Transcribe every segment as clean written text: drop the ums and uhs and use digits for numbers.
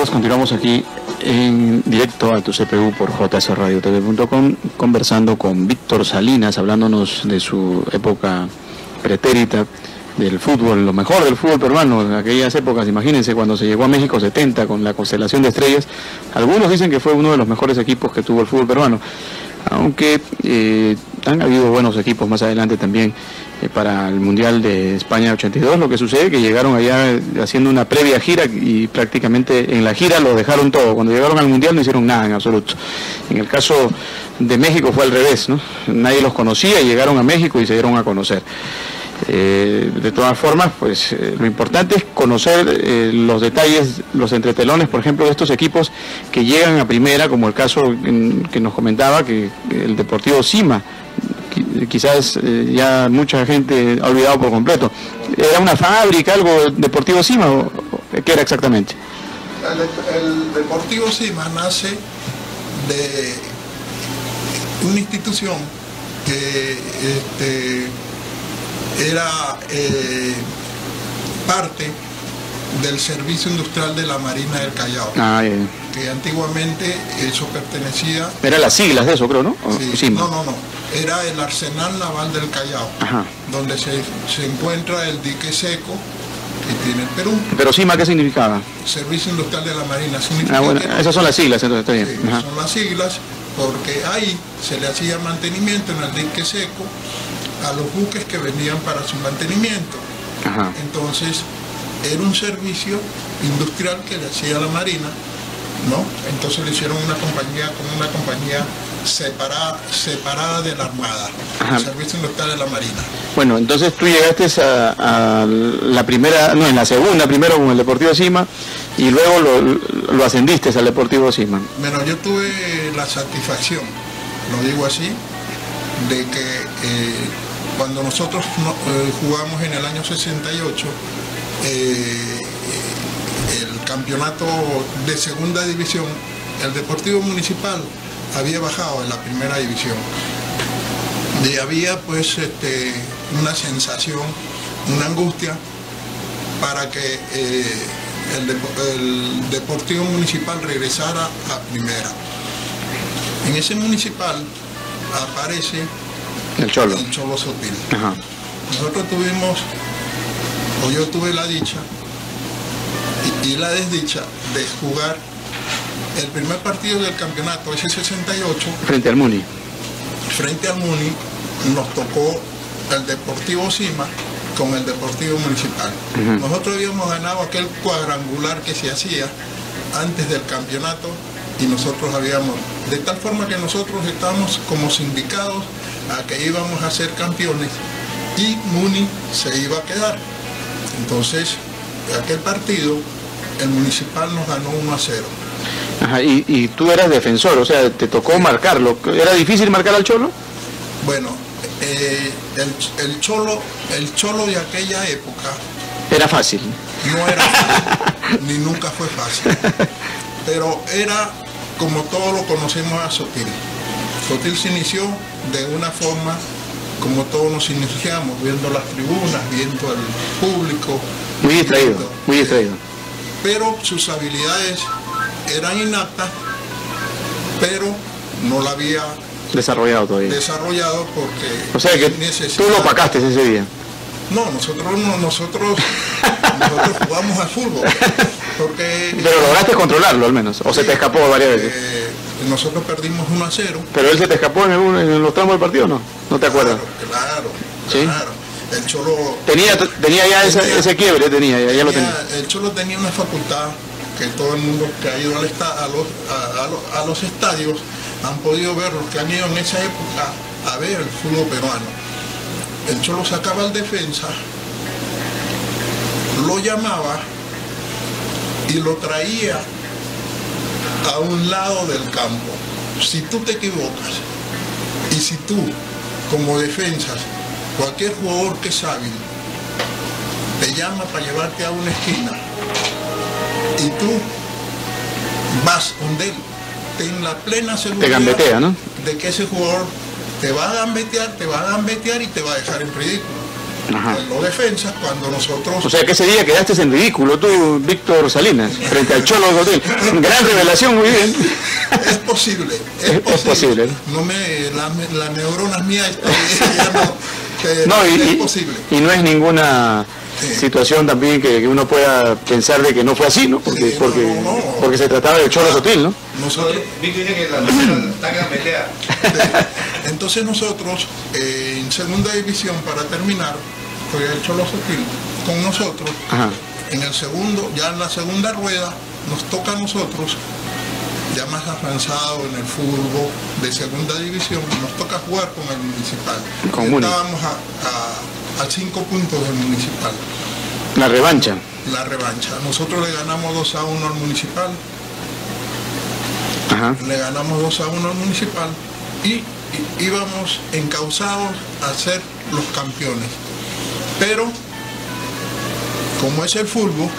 más, continuamos aquí en directo a tu CPU por jsradiotv.com, conversando con Víctor Salinas, hablándonos de su época pretérita del fútbol, lo mejor del fútbol peruano en aquellas épocas. Imagínense cuando se llegó a México 70 con la constelación de estrellas. Algunos dicen que fue uno de los mejores equipos que tuvo el fútbol peruano, aunque han habido buenos equipos más adelante también para el Mundial de España 82. Lo que sucede es que llegaron allá haciendo una previa gira y prácticamente en la gira lo dejaron todo. Cuando llegaron al Mundial no hicieron nada en absoluto. En el caso de México fue al revés, ¿no? Nadie los conocía y llegaron a México y se dieron a conocer. De todas formas, pues lo importante es conocer los detalles, los entretelones, por ejemplo, de estos equipos que llegan a primera, como el caso que nos comentaba, que el Deportivo Sima, quizás ya mucha gente ha olvidado por completo. ¿Era una fábrica, algo, Deportivo Sima, o qué era exactamente? El Deportivo Sima nace de una institución que era parte del Servicio Industrial de la Marina del Callao, que antiguamente eso pertenecía... Eran las siglas de eso, creo, ¿no? Sí, no, era el Arsenal Naval del Callao, donde se encuentra el dique seco que tiene el Perú. ¿Pero Sima qué significaba? Servicio Industrial de la Marina. Significa bueno, esas son las siglas, entonces está bien. Sí, son las siglas, porque ahí se le hacía mantenimiento en el dique seco a los buques que venían para su mantenimiento. Entonces era un servicio industrial que le hacía la Marina, ¿no? Entonces le hicieron una compañía como una compañía separada de la Armada, el Servicio Industrial de la Marina. Bueno, entonces tú llegaste a la primera, no, en la segunda, primero con el Deportivo Sima, y luego lo ascendiste al Deportivo Sima. Bueno, yo tuve la satisfacción, lo digo así, de que cuando nosotros jugamos en el año 68, el campeonato de segunda división, el Deportivo Municipal había bajado en la primera división. Y había pues una sensación, una angustia para que el Deportivo Municipal regresara a primera. En ese municipal aparece el Cholo Sotil. Nosotros tuvimos, o yo tuve la dicha y la desdicha de jugar el primer partido del campeonato, ese 68. Frente al Muni. Frente al Muni nos tocó el Deportivo Sima con el Deportivo Municipal. Nosotros habíamos ganado aquel cuadrangular que se hacía antes del campeonato y nosotros habíamos, de tal forma que nosotros estábamos como sindicados a que íbamos a ser campeones y Muni se iba a quedar. Entonces, aquel partido, el Municipal nos ganó 1-0. Y tú eras defensor, o sea, te tocó marcarlo. ¿Era difícil marcar al Cholo? Bueno, el Cholo de aquella época... Era fácil. No era fácil, ni nunca fue fácil. Pero era como todos lo conocemos a Sotil. Sotil se inició de una forma como todos nos iniciamos, viendo las tribunas, viendo al público. Muy distraído, muy distraído. Pero sus habilidades eran inaptas, pero no la había desarrollado todavía. Desarrollado porque... O sea que tú lo opacaste ese día. No, nosotros jugamos al fútbol. Porque, pero lograste controlarlo al menos, o se te escapó varias veces. Nosotros perdimos 1-0. ¿Pero él se te escapó en los tramos del partido o no? ¿No te acuerdas? Claro. ¿Sí? El Cholo... Tenía ya ese quiebre, ya lo tenía. El Cholo tenía una facultad que todo el mundo que ha ido a los estadios han podido ver, los que han ido en esa época a ver el fútbol peruano. El Cholo sacaba al defensa, lo llamaba y lo traía a un lado del campo. Si tú te equivocas y si tú, como defensas, cualquier jugador que es hábil, te llama para llevarte a una esquina y tú vas donde él, ten la plena seguridad, te gambetea, ¿no? de que ese jugador te va a gambetear y te va a dejar en ridículo. en los defensas, cuando nosotros... O sea, que ese día quedaste en ridículo tú, Víctor Salinas, frente al Cholo Sotil. Gran revelación, muy bien. Es posible, es posible. No las neuronas mías ya no, es posible. Y no es ninguna situación también que uno pueda pensar de que no fue así, ¿no? Porque se trataba del Cholo Sotil, ¿no? Nosotros... Víctor dice que la novela está que la pelea. Entonces nosotros, en segunda división, para terminar, fue el Cholo Sotil con nosotros. Ajá. Ya en la segunda rueda, nos toca a nosotros, ya más avanzado en el fútbol de segunda división, nos toca jugar con el Municipal. Estábamos a 5 puntos del Municipal. La revancha. La revancha. Nosotros le ganamos 2-1 al Municipal. Ajá. Le ganamos 2-1 al Municipal y íbamos encauzados a ser los campeones. Pero, como es el fútbol,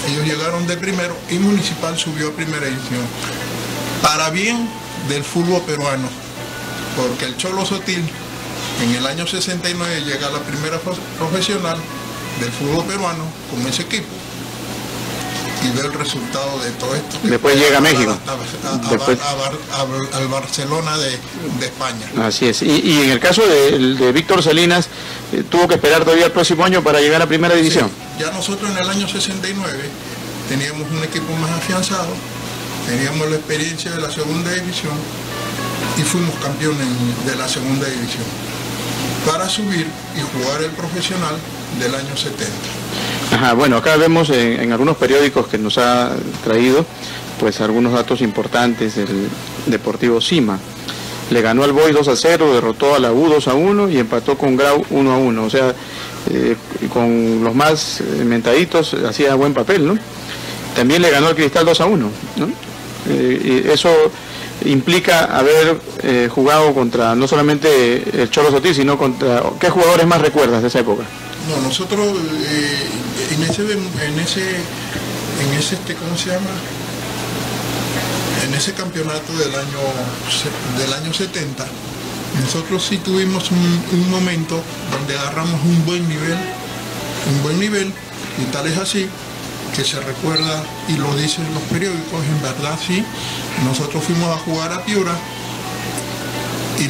ellos llegaron de primero y Municipal subió a primera división. Para bien del fútbol peruano, porque el Cholo Sotil en el año 69 llega a la primera profesional del fútbol peruano con ese equipo y ve el resultado de todo esto. Después llega a México. Al Barcelona de España. Así es. Y en el caso de Víctor Salinas, tuvo que esperar todavía el próximo año para llegar a primera división. Sí, ya nosotros en el año 69 teníamos un equipo más afianzado, teníamos la experiencia de la segunda división y fuimos campeones de la segunda división para subir y jugar el profesional del año 70. Ajá, bueno, acá vemos en algunos periódicos que nos ha traído pues algunos datos importantes del Deportivo Sima. Le ganó al Boys 2-0, derrotó a la U 2-1 y empató con Grau 1-1. O sea, con los más mentaditos hacía buen papel, ¿no? También le ganó al Cristal 2-1, ¿no? Y eso implica haber jugado contra no solamente el Cholo Sotil, sino contra... ¿Qué jugadores más recuerdas de esa época? No, nosotros en ese ¿cómo se llama? En ese campeonato del año 70, nosotros sí tuvimos un momento donde agarramos un buen nivel, y tal es así que se recuerda y lo dicen los periódicos, en verdad sí, nosotros fuimos a jugar a Piura y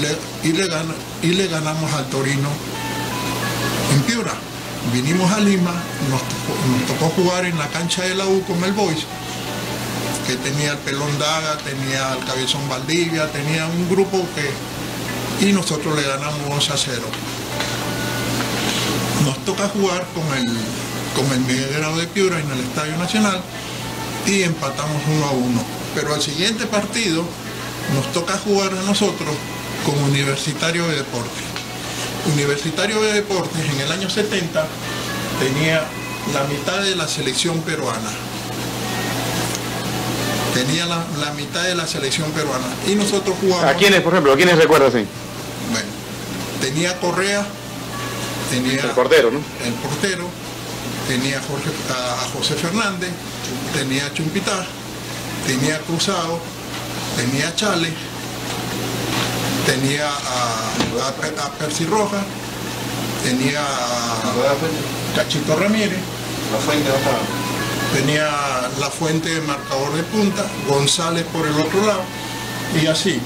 le ganamos al Torino en Piura. Vinimos a Lima, nos tocó jugar en la cancha de la U con el Boys, que tenía el Pelón Daga, tenía el Cabezón Valdivia, tenía un grupo y nosotros le ganamos 2-0. Nos toca jugar con el Miguel Grau de Piura en el Estadio Nacional y empatamos 1-1. Pero al siguiente partido nos toca jugar a nosotros con Universitario de Deportes. Universitario de Deportes en el año 70 tenía la mitad de la selección peruana. Tenía la mitad de la selección peruana. Y nosotros jugábamos... ¿A quiénes, por ejemplo? ¿A quiénes recuerdas ahí? Bueno, tenía Correa, tenía... El portero, ¿no? El portero, tenía a José Fernández, tenía a Chumpitá, tenía a Cruzado, tenía a Chale, tenía a Percy Rojas, tenía a Cachito Ramírez, tenía La Fuente de marcador de punta, González por el otro lado, y así.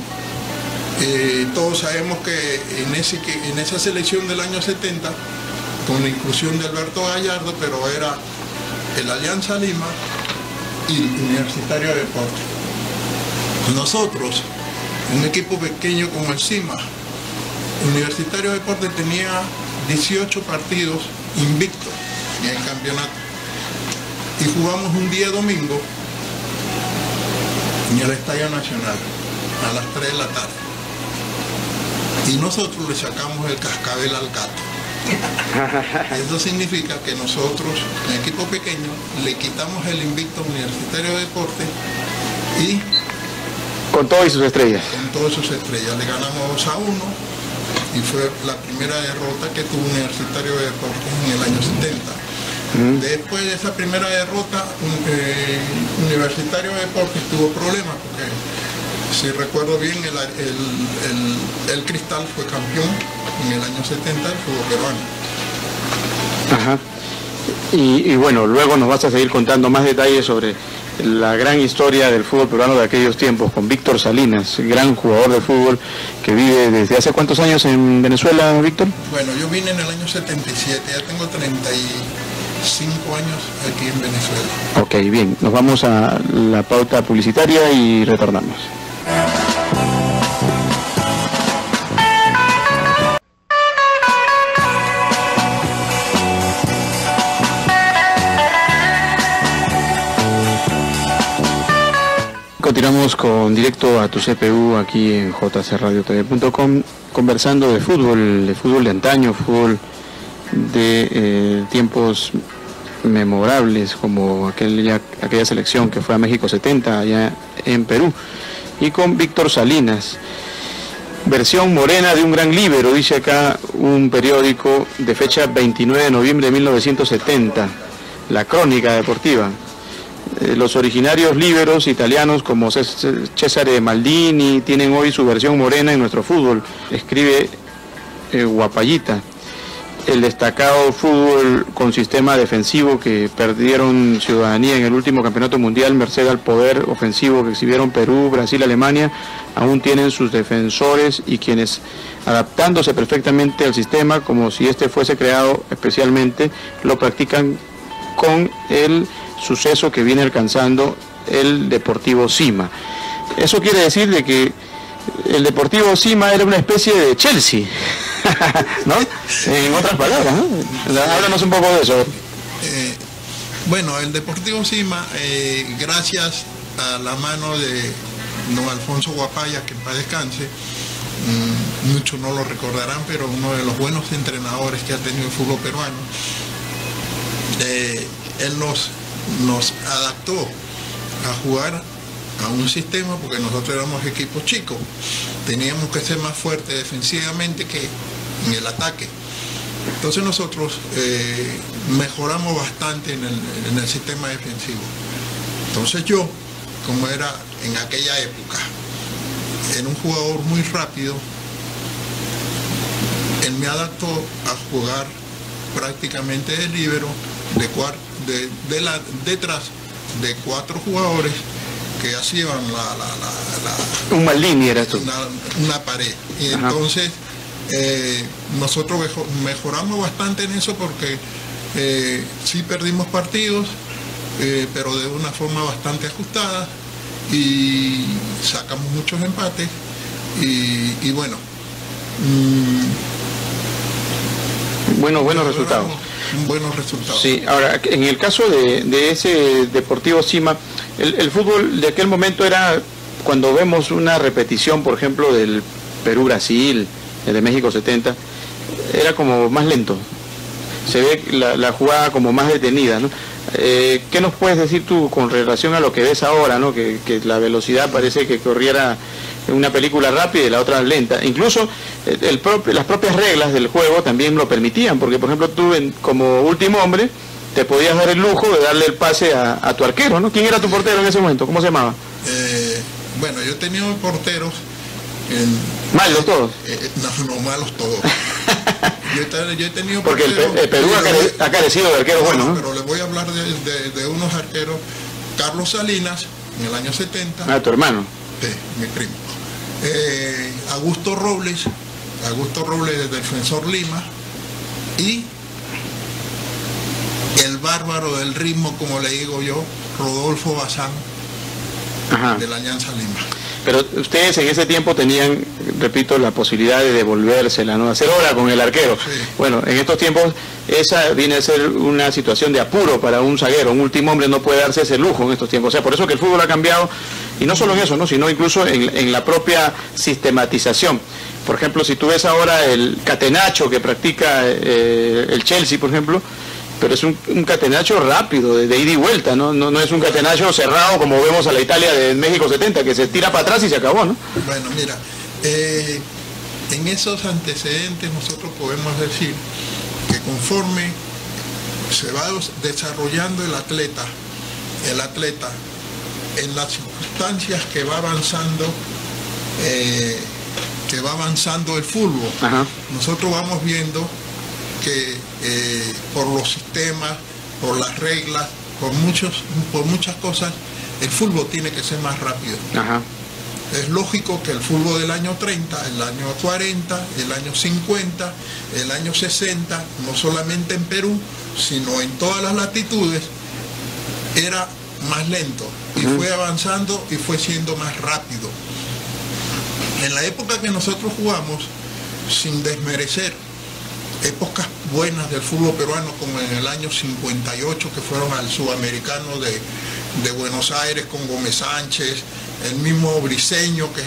Todos sabemos que en esa selección del año 70, con la inclusión de Alberto Gallardo, pero era el Alianza Lima y el Universitario de Deportes. Nosotros, un equipo pequeño como el Sima, Universitario de Deportes tenía 18 partidos invictos en el campeonato. Y jugamos un día domingo en el Estadio Nacional a las 3 de la tarde. Y nosotros le sacamos el cascabel al gato. Eso significa que nosotros, en equipo pequeño, le quitamos el invicto Universitario de Deportes y... Con todas sus estrellas. Con todas sus estrellas. Le ganamos 2-1 y fue la primera derrota que tuvo Universitario de Deportes en el año 70. Después de esa primera derrota, Universitario de Deportes tuvo problemas porque, si recuerdo bien, el Cristal fue campeón en el año 70 el fútbol peruano. Ajá. Y bueno, luego nos vas a seguir contando más detalles sobre la gran historia del fútbol peruano de aquellos tiempos, con Víctor Salinas, gran jugador de fútbol que vive desde hace ¿cuántos años en Venezuela, Víctor? Bueno, yo vine en el año 77, ya tengo 35 años aquí en Venezuela. Ok, bien, nos vamos a la pauta publicitaria y retornamos. Continuamos con Directo a tu CPU aquí en jcradiotv.com, conversando de fútbol de antaño, fútbol de tiempos memorables, como aquella selección que fue a México 70 allá en Perú, y con Víctor Salinas. Versión morena de un gran líbero, dice acá un periódico de fecha 29 de noviembre de 1970, La Crónica Deportiva. Los originarios líberos italianos como Cesare Maldini tienen hoy su versión morena en nuestro fútbol, escribe Guapayita. El destacado fútbol con sistema defensivo que perdieron ciudadanía en el último campeonato mundial merced al poder ofensivo que exhibieron Perú, Brasil, Alemania, aún tienen sus defensores y quienes, adaptándose perfectamente al sistema como si este fuese creado especialmente, lo practican con el suceso que viene alcanzando el Deportivo Sima. Eso quiere decir de que el Deportivo Sima era una especie de Chelsea, ¿no? En otras palabras, ¿no? Háblanos un poco de eso. Bueno, el Deportivo Sima, gracias a la mano de don Alfonso Guapaya, que en paz descanse, muchos no lo recordarán, pero uno de los buenos entrenadores que ha tenido el fútbol peruano, él nos adaptó a jugar a un sistema, porque nosotros éramos equipos chicos, teníamos que ser más fuertes defensivamente que en el ataque. Entonces nosotros mejoramos bastante en el sistema defensivo. Entonces yo, como era en aquella época, era un jugador muy rápido, él me adaptó a jugar prácticamente de líbero, detrás de 4 jugadores que hacían un Maldini era esto. Una pared. Y ajá, entonces nosotros mejoramos bastante en eso, porque sí perdimos partidos, pero de una forma bastante ajustada, y sacamos muchos empates y bueno, buenos resultados. Buenos resultados. Sí, ahora, en el caso de ese Deportivo Sima, el fútbol de aquel momento era, cuando vemos una repetición, por ejemplo, del Perú-Brasil, el de México 70, era como más lento. Se ve la jugada como más detenida, ¿no? ¿Qué nos puedes decir tú con relación a lo que ves ahora, ¿no? Que la velocidad parece que corriera una película rápida y la otra lenta. Incluso las propias reglas del juego también lo permitían, porque por ejemplo tú como último hombre te podías dar el lujo de darle el pase a tu arquero, ¿no? ¿Quién era tu portero en ese momento? ¿Cómo se llamaba? Bueno, yo he tenido porteros ¿malos todos? No, malos todos. Yo he tenido porque el Perú ha carecido de arqueros buenos, ¿no? Pero les voy a hablar de unos arqueros. Carlos Salinas, en el año 70. Ah, tu hermano. Sí, mi primo. Augusto Robles del Defensor Lima, y el bárbaro del ritmo, como le digo yo, Rodolfo Bazán, ajá, de la Alianza Lima. Pero ustedes en ese tiempo tenían, repito, la posibilidad de devolvérsela, ¿no? Hacer hora con el arquero. Sí. Bueno, en estos tiempos esa viene a ser una situación de apuro para un zaguero. Un último hombre no puede darse ese lujo en estos tiempos. O sea, por eso que el fútbol ha cambiado, y no solo en eso, ¿no? Sino incluso en la propia sistematización. Por ejemplo, si tú ves ahora el catenacho que practica el Chelsea, por ejemplo, pero es un catenacho rápido, de ida y vuelta, no es un catenacho cerrado como vemos a la Italia de México 70, que se tira para atrás y se acabó, ¿no? Bueno, mira, en esos antecedentes nosotros podemos decir que conforme se va desarrollando el atleta, en las circunstancias que va avanzando que va avanzando el fútbol, nosotros vamos viendo que por los sistemas, por las reglas, por muchas cosas, el fútbol tiene que ser más rápido. Es lógico que el fútbol del año 30, el año 40, el año 50, el año 60, no solamente en Perú, sino en todas las latitudes, era más lento y fue avanzando y fue siendo más rápido. En la época que nosotros jugamos, sin desmerecer épocas buenas del fútbol peruano, como en el año 58, que fueron al Sudamericano de Buenos Aires con Gómez Sánchez, el mismo Briceño que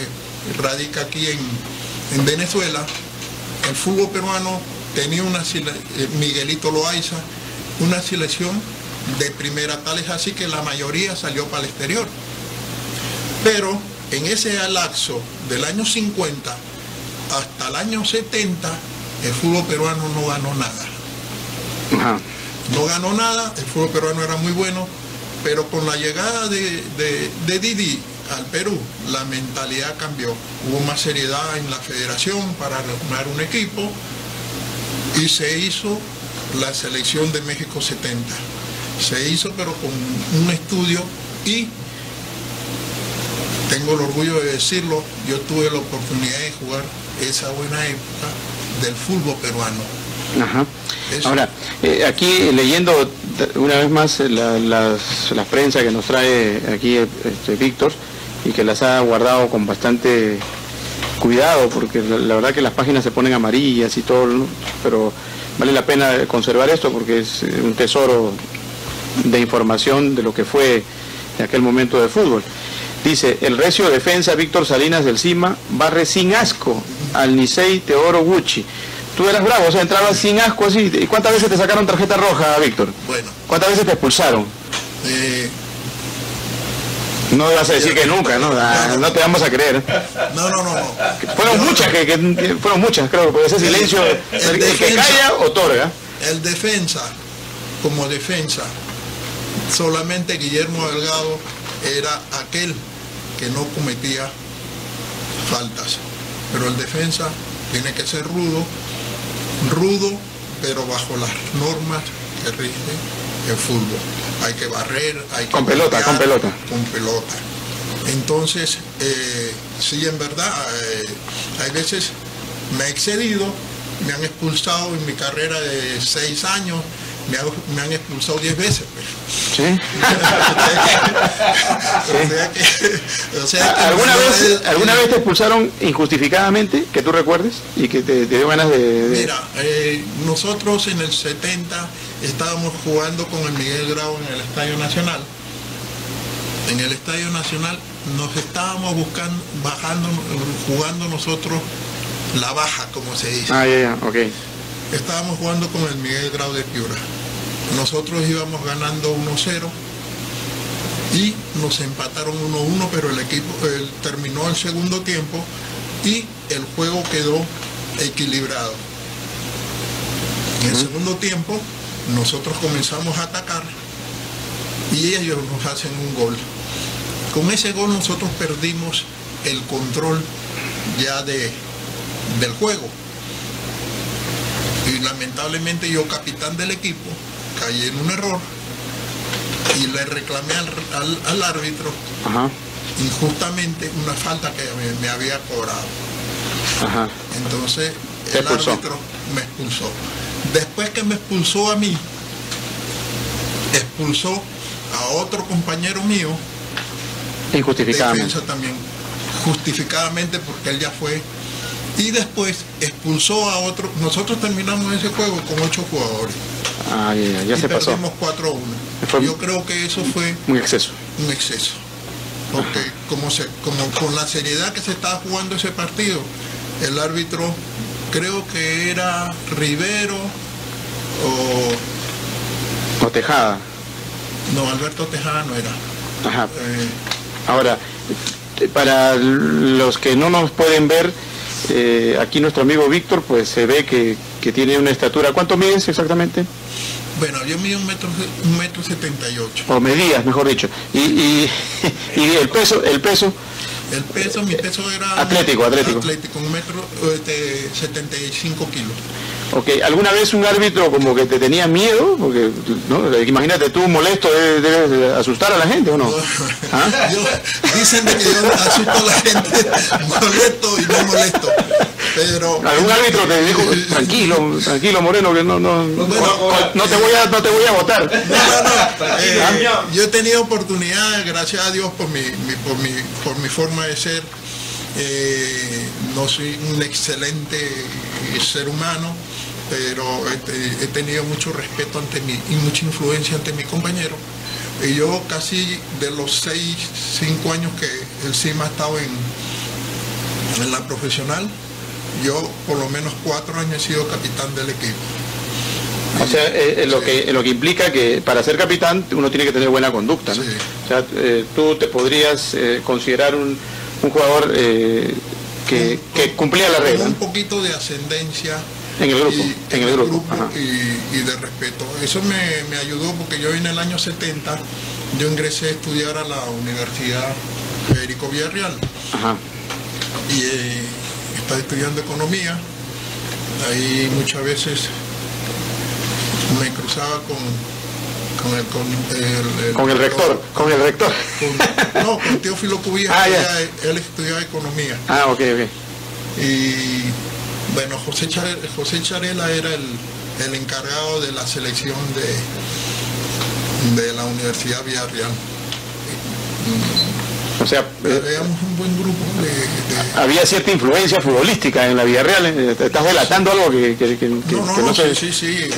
radica aquí en Venezuela, el fútbol peruano tenía Miguelito Loaiza, una selección de primera, tal es así que la mayoría salió para el exterior. Pero en ese lapso del año 50 hasta el año 70, el fútbol peruano no ganó nada. No ganó nada, el fútbol peruano era muy bueno, pero con la llegada de Didi al Perú, la mentalidad cambió. Hubo más seriedad en la federación para armar un equipo y se hizo la selección de México 70. Se hizo pero con un estudio y tengo el orgullo de decirlo, yo tuve la oportunidad de jugar esa buena época del fútbol peruano. Ahora, aquí leyendo una vez más la prensa que nos trae aquí Víctor, y que las ha guardado con bastante cuidado, porque la verdad que las páginas se ponen amarillas y todo, ¿no? Pero vale la pena conservar esto porque es un tesoro de información de lo que fue en aquel momento de fútbol. Dice, el recio defensa Víctor Salinas del Cima barre sin asco al Nisei Teodoro Gucci. Tú eras bravo, o sea, entrabas sin asco así. ¿Y cuántas veces te sacaron tarjeta roja, Víctor? Bueno. ¿Cuántas veces te expulsaron? No vas a decir que nunca, ¿no? No te vamos a creer. No. Fueron muchas, creo que por ese silencio. El que calla, otorga. El defensa, como defensa, solamente Guillermo Delgado era aquel que no cometía faltas. Pero el defensa tiene que ser rudo, pero bajo las normas que rigen el fútbol. Hay que barrer, hay que... Con pelota. Con pelota. Entonces, sí, en verdad, hay veces me he excedido, me han expulsado en mi carrera de 6 años, me han expulsado 10 veces. ¿Sí? O sea que ¿Alguna vez te expulsaron injustificadamente, que tú recuerdes, y que te dio ganas de...? Mira, nosotros en el 70 estábamos jugando con el Miguel Grau en el Estadio Nacional. En el Estadio Nacional nos estábamos jugando nosotros la baja, como se dice. Ok. Estábamos jugando con el Miguel Grau de Piura. Nosotros íbamos ganando 1-0 y nos empataron 1-1, pero el equipo terminó el segundo tiempo y el juego quedó equilibrado. En el segundo tiempo nosotros comenzamos a atacar y ellos nos hacen un gol. Con ese gol nosotros perdimos el control ya del juego. Y lamentablemente yo, capitán del equipo, caí en un error y le reclamé al árbitro injustamente una falta que me había cobrado. Entonces el árbitro me expulsó. Después que me expulsó a mí, expulsó a otro compañero mío, injustificadamente. Defensa también, justificadamente, porque él ya fue. Y después expulsó a otro. Nosotros terminamos ese juego con 8 jugadores. Ya se pasó. Perdimos 4-1. Yo creo que eso fue un exceso. Porque como con la seriedad que se estaba jugando ese partido, el árbitro, creo que era Rivero o Tejada. No, Alberto Tejada no era. Ahora, para los que no nos pueden ver, aquí nuestro amigo Víctor, pues se ve que que tiene una estatura. ¿Cuánto mides exactamente? Bueno, yo mido 1,78 m. O medías, mejor dicho. Y el peso, mi peso era... Atlético. 1,75 m. Ok, ¿alguna vez un árbitro como que te tenía miedo? Porque, ¿no? Imagínate, tú molesto, debes asustar a la gente, ¿o no? ¿Ah? Dicen de que yo asusto a la gente molesto y no molesto. Pero algún árbitro te dijo, tranquilo Moreno, que no te voy a votar. No. Yo he tenido oportunidad, gracias a Dios, por mi forma de ser. No soy un excelente ser humano, pero he tenido mucho respeto ante mí y mucha influencia ante mi compañero. Y yo casi de los 5 años que el CIMA ha estado en la profesional, yo por lo menos 4 años he sido capitán del equipo. O sea, lo que implica que para ser capitán uno tiene que tener buena conducta, ¿no? Sí. O sea, tú te podrías considerar un jugador que cumplía la regla. Un poquito de ascendencia en el grupo, y de respeto. Eso me ayudó porque yo en el año 70 yo ingresé a estudiar a la Universidad Federico Villarreal. Ajá. Y estaba estudiando economía. Ahí muchas veces me cruzaba con el rector. Con Teófilo Cubilla. Él estudiaba economía. Ok. Y bueno, José Charela era el encargado de la selección de la Universidad Villarreal. O sea, éramos un buen grupo había cierta influencia futbolística en la Villarreal. ¿Estás delatando algo que no sé? Sí.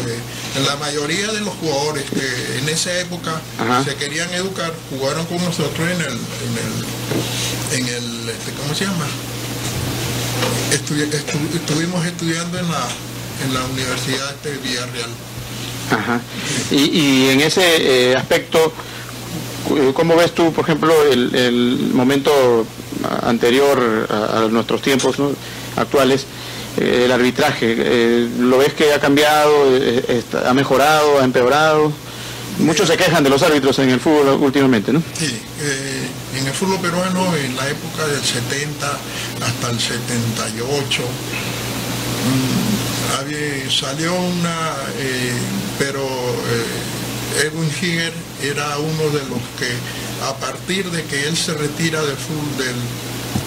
La mayoría de los jugadores que en esa época se querían educar jugaron con nosotros en el ¿cómo se llama? Estuvimos estudiando en la Universidad de Villarreal. Ajá. Y en ese aspecto, ¿cómo ves tú, por ejemplo, el momento anterior a nuestros tiempos, ¿no? actuales, el arbitraje? ¿Lo ves que ha cambiado, ha mejorado, ha empeorado? Muchos se quejan de los árbitros en el fútbol últimamente, ¿no? Sí, en el fútbol peruano, en la época del 70 hasta el 78, salió pero Edwin Higuer era uno de los que, a partir de que él se retira del fútbol,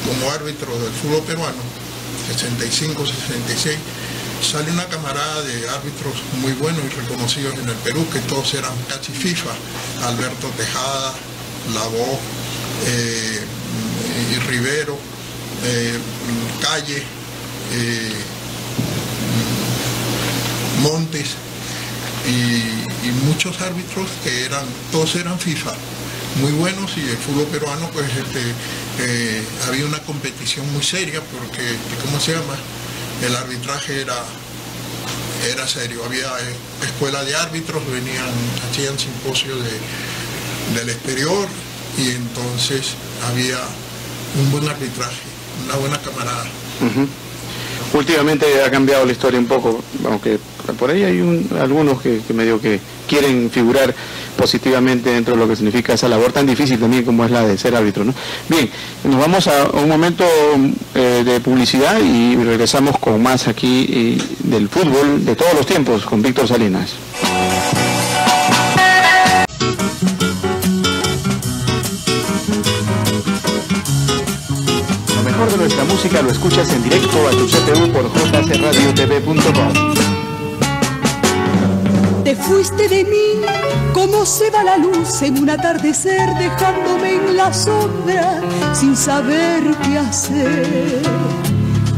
como árbitro del fútbol peruano, 65, 66, sale una camarada de árbitros muy buenos y reconocidos en el Perú, que todos eran casi FIFA: Alberto Tejada, Lavó, Rivero, Calle, Montes, y muchos árbitros que todos eran FIFA, muy buenos. Y el fútbol peruano, pues había una competición muy seria, porque, ¿cómo se llama?, el arbitraje era serio. Había escuela de árbitros, hacían simposios del exterior, y entonces había un buen arbitraje, una buena camarada. Últimamente ha cambiado la historia un poco, aunque por ahí hay algunos que medio que quieren figurar positivamente dentro de lo que significa esa labor tan difícil también como es la de ser árbitro, ¿no? Bien, nos vamos a un momento de publicidad y regresamos con más aquí del fútbol de todos los tiempos con Víctor Salinas. Lo mejor de nuestra música lo escuchas en directo a tu CPU por jcradiotv.com. Te fuiste de mí como se va la luz en un atardecer, dejándome en la sombra sin saber qué hacer.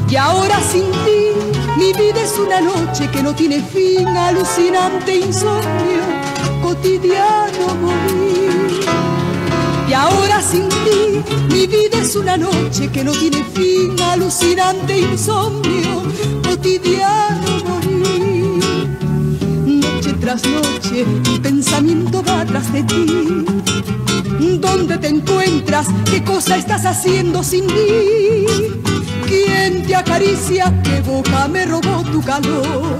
Y ahora sin ti mi vida es una noche que no tiene fin, alucinante insomnio, cotidiano morir. Y ahora sin ti mi vida es una noche que no tiene fin, alucinante insomnio, cotidiano morir. Noche tras noche mi pensamiento va tras de ti. ¿Dónde te encuentras? ¿Qué cosa estás haciendo sin mí? ¿Quién te acaricia? ¿Qué boca me robó tu calor?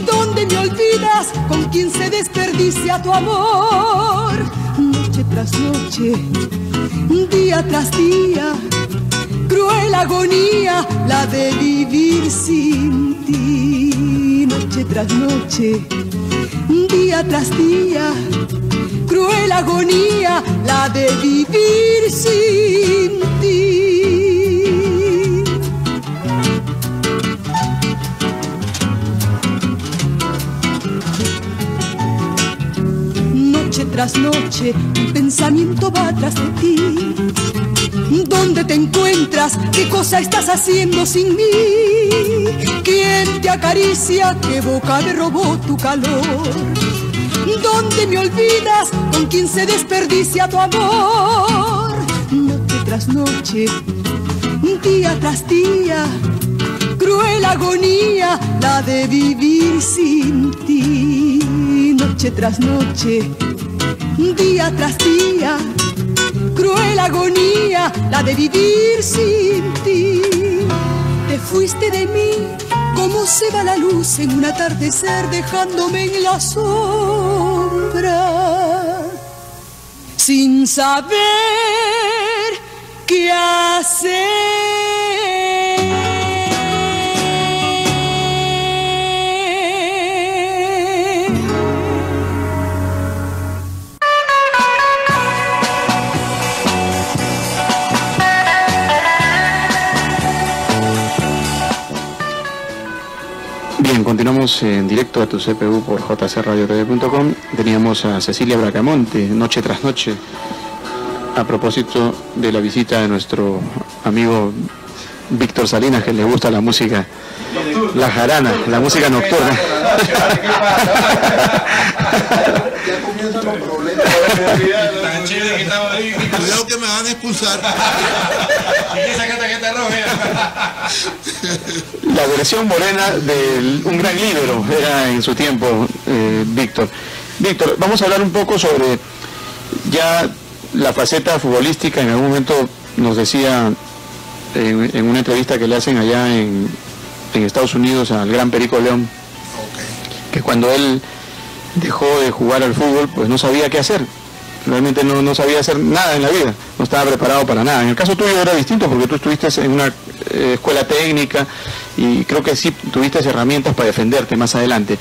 ¿Dónde me olvidas? ¿Con quién se desperdicia tu amor? Noche tras noche, día tras día, cruel agonía la de vivir sin ti. Noche tras noche, día tras día, cruel agonía la de vivir sin ti. Noche tras noche, mi pensamiento va tras de ti. ¿Dónde te encuentras? ¿Qué cosa estás haciendo sin mí? ¿Quién te acaricia? ¿Qué boca me robó tu calor? ¿Dónde me olvidas? ¿Con quién se desperdicia tu amor? Noche tras noche, día tras día, cruel agonía la de vivir sin ti. Noche tras noche, día tras día, cruel agonía la de vivir sin ti. Te fuiste de mí como se va la luz en un atardecer, dejándome en la sombra sin saber qué hacer. Bien, continuamos en directo a tu CPU por jcradiotv.com. Teníamos a Cecilia Bracamonte, Noche tras Noche, a propósito de la visita de nuestro amigo Víctor Salinas, que le gusta la música, la jarana, la música nocturna. Ya comienzan los problemas. Cuidado que me van a expulsar. La versión morena de un gran líbero era en su tiempo, Víctor. Víctor, vamos a hablar un poco sobre ya la faceta futbolística. En algún momento nos decía en una entrevista que le hacen allá en Estados Unidos al gran Perico León, que cuando él dejó de jugar al fútbol, pues no sabía qué hacer. Realmente no sabía hacer nada en la vida, no estaba preparado para nada. En el caso tuyo era distinto porque tú estuviste en una escuela técnica y creo que sí tuviste herramientas para defenderte más adelante.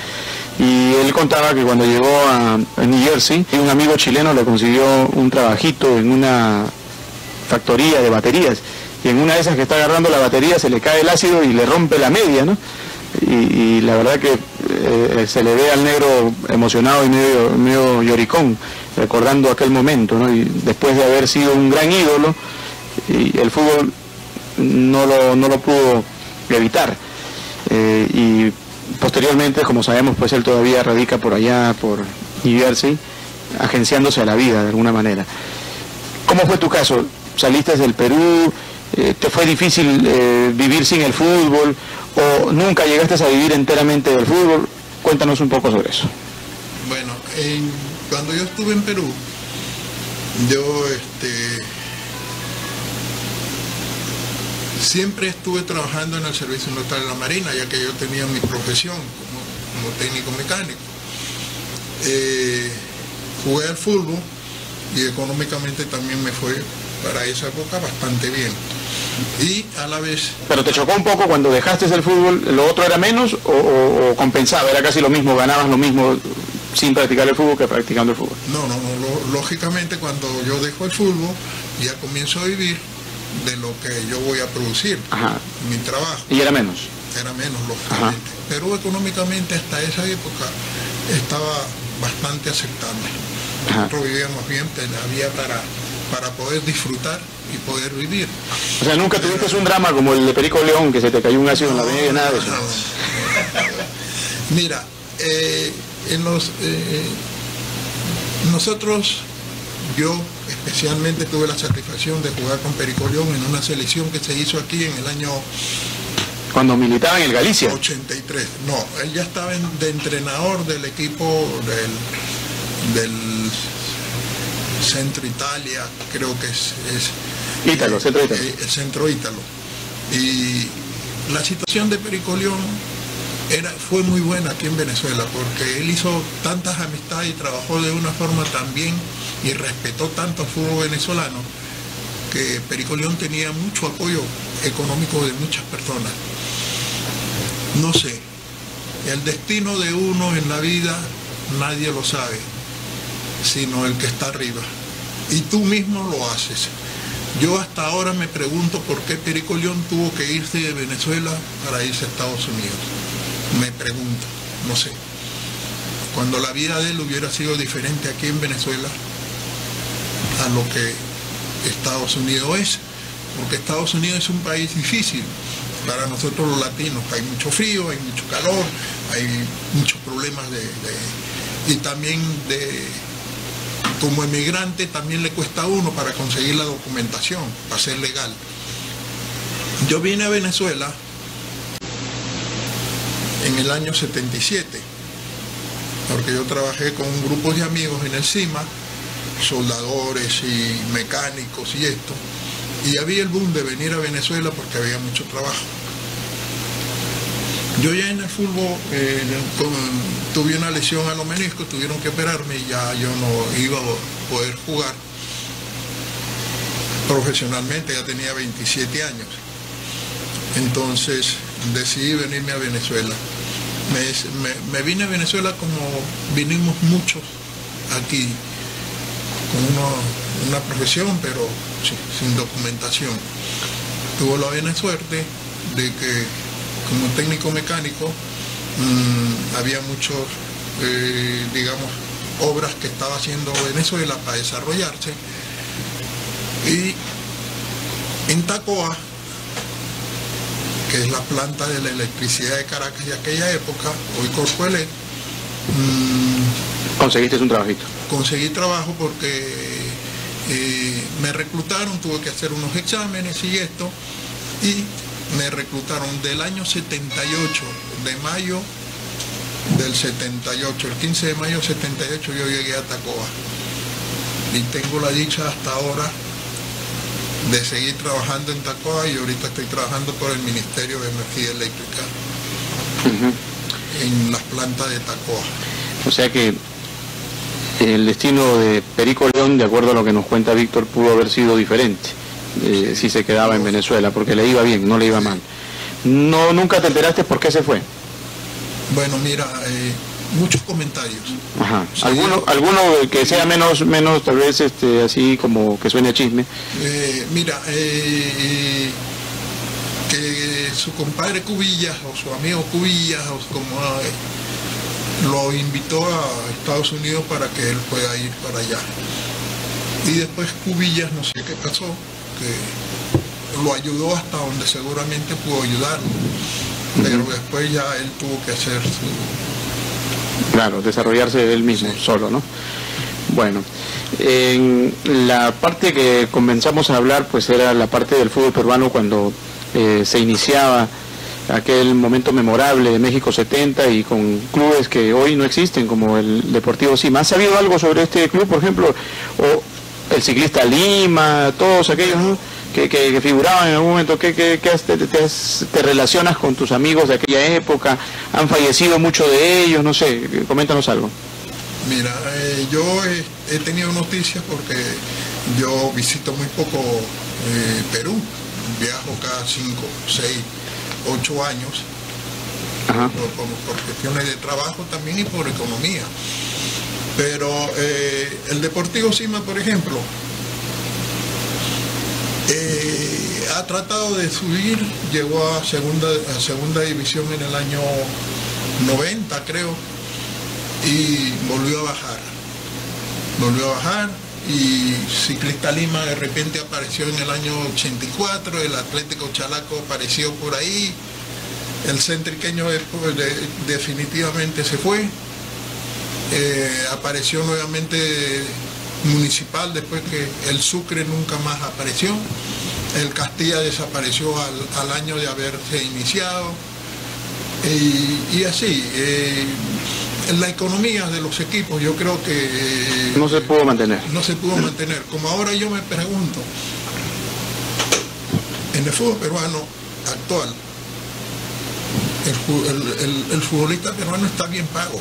Y él contaba que cuando llegó a New Jersey, un amigo chileno le consiguió un trabajito en una factoría de baterías, y en una de esas que está agarrando la batería se le cae el ácido y le rompe la media, ¿no? Y la verdad que se le ve al negro emocionado y medio lloricón, recordando aquel momento, ¿no? Y después de haber sido un gran ídolo, y el fútbol no lo pudo evitar. Y posteriormente, como sabemos, pues él todavía radica por allá, por New Jersey, agenciándose a la vida de alguna manera. ¿Cómo fue tu caso? ¿Saliste del Perú? ¿Te fue difícil vivir sin el fútbol? ¿O nunca llegaste a vivir enteramente del fútbol? Cuéntanos un poco sobre eso. Bueno, cuando yo estuve en Perú, yo siempre estuve trabajando en el Servicio Militar de la Marina, ya que yo tenía mi profesión como técnico mecánico. Jugué al fútbol y económicamente también me fue para esa época bastante bien. Y a la vez... ¿Pero te chocó un poco cuando dejaste el fútbol? ¿Lo otro era menos o compensaba? ¿Era casi lo mismo, ganabas lo mismo sin practicar el fútbol que practicando el fútbol? No, lógicamente cuando yo dejo el fútbol ya comienzo a vivir de lo que yo voy a producir. Ajá. Mi trabajo. ¿Y era menos? Era menos, lógicamente. Ajá. Pero económicamente hasta esa época estaba bastante aceptable. Nosotros vivíamos bien, había para poder disfrutar y poder vivir. O sea, nunca tuviste un drama como el de Perico León, que se te cayó un ácido en la media, nada de eso. Mira, nosotros, yo especialmente tuve la satisfacción de jugar con Perico León en una selección que se hizo aquí en el año... Cuando militaba en el Galicia. 83. No, él ya estaba de entrenador del equipo del Centro Italia, creo que es Ítalo, Centro Ítalo. El Centro Ítalo. Y la situación de Perico León fue muy buena aquí en Venezuela, porque él hizo tantas amistades y trabajó de una forma tan bien y respetó tanto al fútbol venezolano, que Perico León tenía mucho apoyo económico de muchas personas. No sé, el destino de uno en la vida nadie lo sabe, sino el que está arriba. Y tú mismo lo haces. Yo hasta ahora me pregunto por qué Perico León tuvo que irse de Venezuela para irse a Estados Unidos. Me pregunto, no sé. Cuando la vida de él hubiera sido diferente aquí en Venezuela a lo que Estados Unidos es, porque Estados Unidos es un país difícil para nosotros los latinos. Hay mucho frío, hay mucho calor, hay muchos problemas y también como emigrante también le cuesta a uno para conseguir la documentación, para ser legal. Yo vine a Venezuela en el año 77, porque yo trabajé con un grupo de amigos en el CIMA, soldadores y mecánicos y esto, y había el boom de venir a Venezuela porque había mucho trabajo. Yo ya en el fútbol tuve una lesión a los meniscos, tuvieron que operarme y ya yo no iba a poder jugar profesionalmente, ya tenía 27 años. Entonces decidí venirme a Venezuela. Me vine a Venezuela como vinimos muchos aquí, con una profesión, pero sin documentación. Tuve la buena suerte de que como técnico mecánico había muchos, digamos, obras que estaba haciendo Venezuela para desarrollarse. Y en Tacoa, que es la planta de la electricidad de Caracas de aquella época, hoy Corpoelec, ¿conseguiste un trabajito? Conseguí trabajo porque me reclutaron, tuve que hacer unos exámenes y esto, y me reclutaron del año 78, de mayo del 78, el 15 de mayo del 78 yo llegué a Tacoa. Y tengo la dicha hasta ahora de seguir trabajando en Tacoa, y ahorita estoy trabajando por el Ministerio de Energía Eléctrica en las plantas de Tacoa. O sea que el destino de Perico León, de acuerdo a lo que nos cuenta Víctor, pudo haber sido diferente si se quedaba en Venezuela, porque le iba bien, no le iba mal. No, ¿nunca te enteraste por qué se fue? Bueno, mira, muchos comentarios. Ajá. ¿Alguno que sea menos tal vez así como que suene a chisme? Mira, que su compadre Cubillas o su amigo Cubillas lo invitó a Estados Unidos para que él pueda ir para allá. Y después Cubillas, no sé qué pasó, que lo ayudó hasta donde seguramente pudo ayudarlo. Pero después ya él tuvo que hacer su... Claro, desarrollarse él mismo, solo, ¿no? Bueno, en la parte que comenzamos a hablar, pues era la parte del fútbol peruano cuando se iniciaba aquel momento memorable de México 70 y con clubes que hoy no existen, como el Deportivo Cima. ¿Has sabido algo sobre este club, por ejemplo? O el Ciclista Lima, todos aquellos, ¿no?, que figuraban en algún momento. ¿Te relacionas con tus amigos de aquella época? ¿Han fallecido muchos de ellos? No sé, coméntanos algo. Mira, yo he tenido noticias porque yo visito muy poco Perú, viajo cada 5, 6, 8 años, por cuestiones de trabajo también y por economía. Pero el Deportivo Cima, por ejemplo, ha tratado de subir, llegó a segunda división en el año 90, creo, y volvió a bajar, y Ciclista Lima de repente apareció en el año 84, el Atlético Chalaco apareció por ahí, el centriqueño definitivamente se fue, apareció nuevamente Municipal después que el Sucre nunca más apareció, el Castilla desapareció al año de haberse iniciado, y así. La economía de los equipos, yo creo que no se pudo mantener. No se pudo mantener. Como ahora yo me pregunto, en el fútbol peruano actual, el futbolista peruano está bien pago.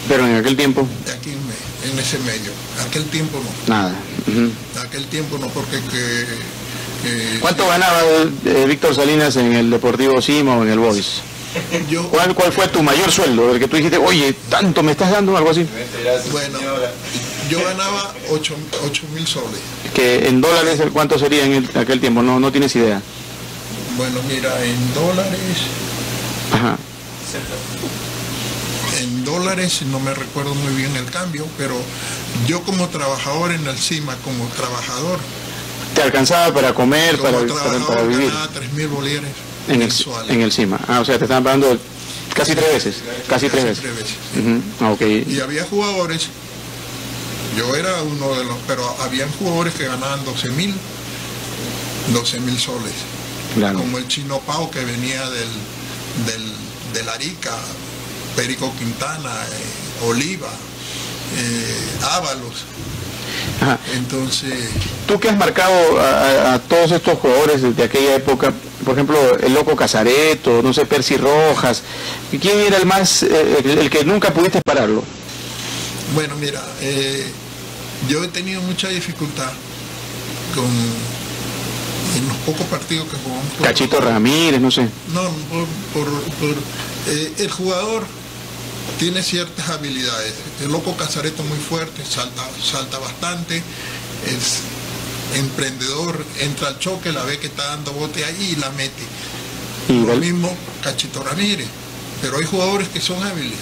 Pero en aquel tiempo... Aquí en ese medio. Aquel tiempo no. Nada. Aquel tiempo no, porque... ¿Cuánto ganaba Víctor Salinas en el Deportivo Sima o en el Boys? ¿Cuál fue tu mayor sueldo? El que tú dijiste, oye, ¿tanto me estás dando? Algo así. Bueno, yo ganaba 8.000 soles. Que en dólares, ¿cuánto sería en aquel tiempo? No tienes idea. Bueno, mira, en dólares... Ajá. En dólares no me recuerdo muy bien el cambio, pero yo como trabajador en el CIMA, como trabajador... ¿Te alcanzaba para comer, para vivir? Ganaba 3.000 bolívares mensuales. En el CIMA. O sea, te estaban pagando casi 3 veces. Casi tres veces. Okay. Y había jugadores, yo era uno de los, pero habían jugadores que ganaban 12.000 soles. Claro. Como el Chino Pau, que venía del Arica, Perico Quintana, Oliva, Ábalos. Ajá. Entonces... Tú que has marcado a todos estos jugadores de aquella época, por ejemplo, el Loco Casareto, no sé, Percy Rojas, ¿quién era el más, el que nunca pudiste pararlo? Bueno, mira, yo he tenido mucha dificultad en los pocos partidos que jugamos. Cachito Ramírez, no sé. No, el jugador tiene ciertas habilidades. El Loco Casareto muy fuerte, salta bastante, es emprendedor, entra al choque, la ve que está dando bote ahí y la mete. Lo mismo Cachito Ramírez. Pero hay jugadores que son hábiles,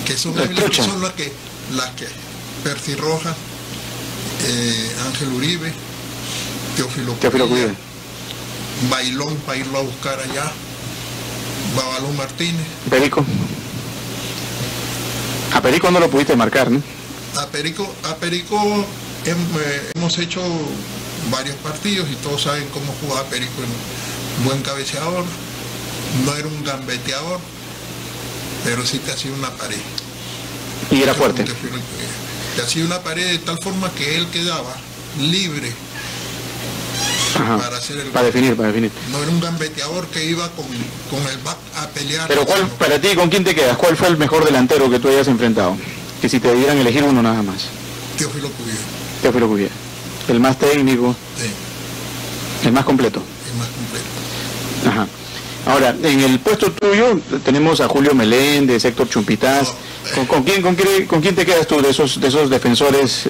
que son las que Percy Rojas, Ángel Uribe, Teófilo Cubillo, Bailón para irlo a buscar allá, Babalón Martínez. Perico. A Perico no lo pudiste marcar, ¿no? A Perico hemos hecho varios partidos y todos saben cómo jugaba Perico. Buen cabeceador, no era un gambeteador, pero sí te hacía una pared. Y era fuerte. Te hacía una pared de tal forma que él quedaba libre. Ajá, para hacer el para definir. No era un gambeteador que iba con el back a pelear. Pero ¿cuál, para ti, con quién te quedas? ¿Cuál fue el mejor delantero que tú hayas enfrentado? Que si te dieran elegir uno nada más. Teófilo Cubillo. Teófilo Cubillo. El más técnico. Sí. El más completo. El más completo. Ajá. Ahora, en el puesto tuyo tenemos a Julio Meléndez, Héctor Chumpitaz. ¿Con quién te quedas tú de esos defensores,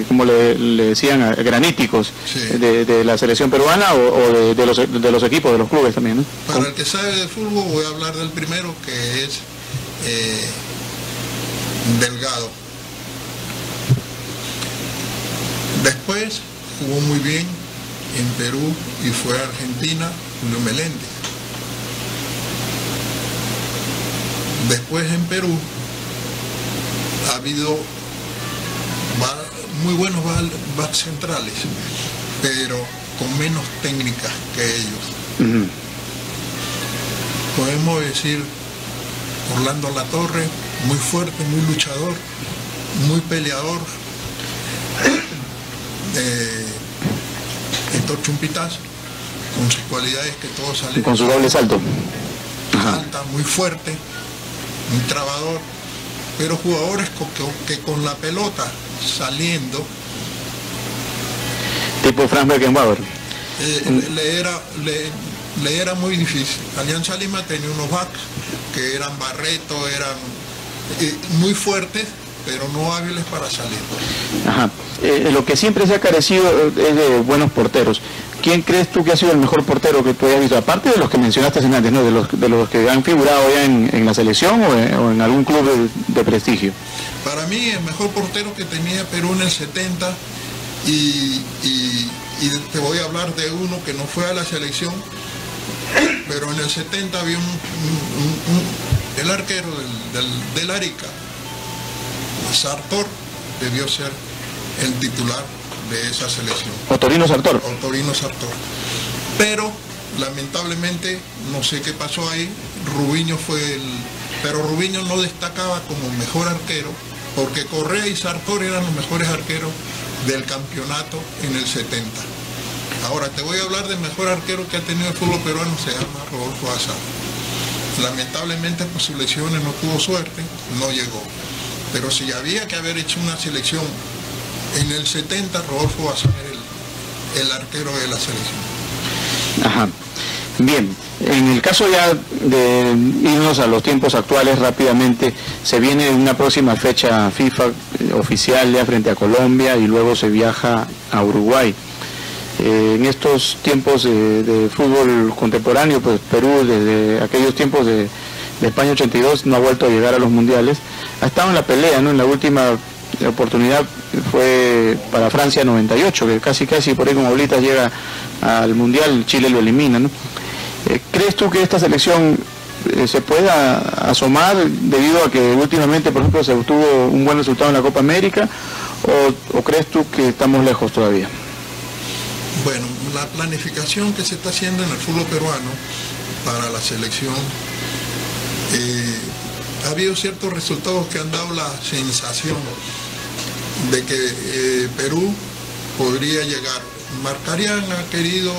como le decían, graníticos, sí, de la selección peruana o de los equipos, de los clubes también, ¿no? Para el que sabe de fútbol voy a hablar del primero, que es Delgado. Después jugó muy bien en Perú y fue a Argentina, Julio Meléndez. Después en Perú ha habido muy buenos backs centrales, pero con menos técnica que ellos. Podemos decir Orlando Latorre, muy fuerte, muy luchador, muy peleador. Héctor Chumpitaz, con sus cualidades que todos salen. Con su doble salto. Salta, muy fuerte, muy trabador, pero jugadores que con la pelota saliendo, tipo Franz Beckenbauer, le era muy difícil. Alianza Lima tenía unos backs que eran Barreto, eran muy fuertes, pero no hábiles para salir. Ajá. Lo que siempre se ha carecido es de buenos porteros. ¿Quién crees tú que ha sido el mejor portero que tú hayas visto? Aparte de los que mencionaste antes, ¿no? De los que han figurado ya en la selección o en algún club de prestigio. Para mí el mejor portero que tenía Perú en el 70, y te voy a hablar de uno que no fue a la selección, pero en el 70 había el arquero del Arica, Sartor, debió ser el titular de esa selección. Otorino Sartor. Otorino Sartor. Pero lamentablemente no sé qué pasó ahí. Rubiño pero Rubiño no destacaba como mejor arquero, porque Correa y Sartor eran los mejores arqueros del campeonato en el 70. Ahora te voy a hablar del mejor arquero que ha tenido el fútbol peruano, se llama Rodolfo Azar. Lamentablemente por sus lesiones no tuvo suerte, no llegó. Pero si había que haber hecho una selección en el 70, Rodolfo Azar era el arquero de la selección. Ajá. Bien, en el caso ya de irnos a los tiempos actuales rápidamente, se viene una próxima fecha FIFA oficial ya frente a Colombia y luego se viaja a Uruguay. En estos tiempos de fútbol contemporáneo, pues Perú desde aquellos tiempos de España 82 no ha vuelto a llegar a los mundiales. Ha estado en la pelea, ¿no? En la última oportunidad fue para Francia 98, que casi por ahí como bolitas llega al mundial, Chile lo elimina, ¿no? ¿Crees tú que esta selección se pueda asomar debido a que últimamente, por ejemplo, se obtuvo un buen resultado en la Copa América, o crees tú que estamos lejos todavía? Bueno, la planificación que se está haciendo en el fútbol peruano para la selección, ha habido ciertos resultados que han dado la sensación de que Perú podría llegar. Marcarián ha querido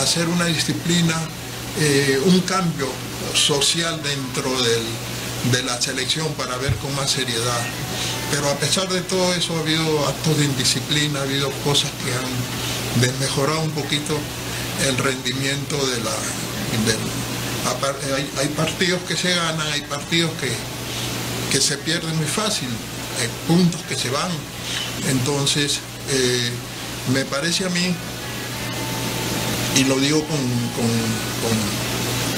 hacer una disciplina, un cambio social dentro de la selección para ver con más seriedad. Pero a pesar de todo eso ha habido actos de indisciplina, ha habido cosas que han desmejorado un poquito el rendimiento hay partidos que se ganan, hay partidos que se pierden muy fácil, hay puntos que se van. Entonces, me parece a mí, y lo digo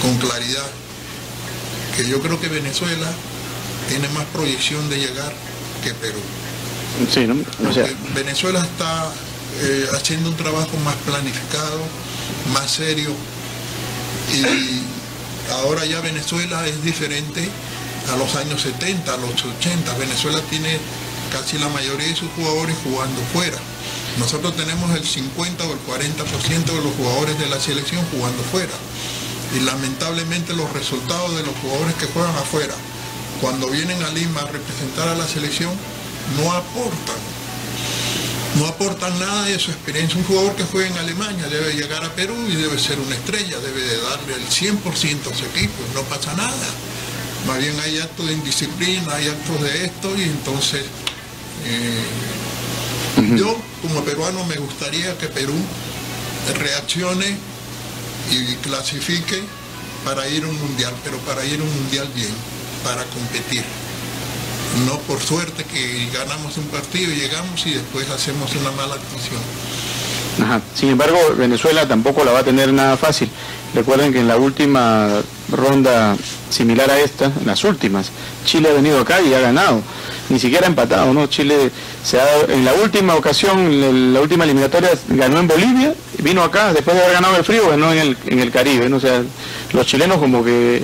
con claridad, que yo creo que Venezuela tiene más proyección de llegar que Perú. Sí, ¿no? O sea, Venezuela está haciendo un trabajo más planificado, más serio, y ahora ya Venezuela es diferente a los años 70, a los 80. Venezuela tiene casi la mayoría de sus jugadores jugando fuera. Nosotros tenemos el 50 o el 40% de los jugadores de la selección jugando fuera. Y lamentablemente los resultados de los jugadores que juegan afuera, cuando vienen a Lima a representar a la selección, no aportan nada de su experiencia. Un jugador que juega en Alemania debe llegar a Perú y debe ser una estrella, debe de darle el 100% a su equipo, no pasa nada. Más bien hay actos de indisciplina, hay actos de esto, y entonces yo como peruano me gustaría que Perú reaccione y clasifique para ir a un mundial, pero para ir a un mundial bien, para competir. No por suerte que ganamos un partido y llegamos y después hacemos una mala actuación. Ajá. Sin embargo, Venezuela tampoco la va a tener nada fácil. Recuerden que en la última ronda similar a esta, en las últimas, Chile ha venido acá y ha ganado. Ni siquiera ha empatado, ¿no? Chile se ha dado, en la última ocasión, en la última eliminatoria, ganó en Bolivia, vino acá, después de haber ganado el frío, ganó en el Caribe, ¿no? O sea, los chilenos como que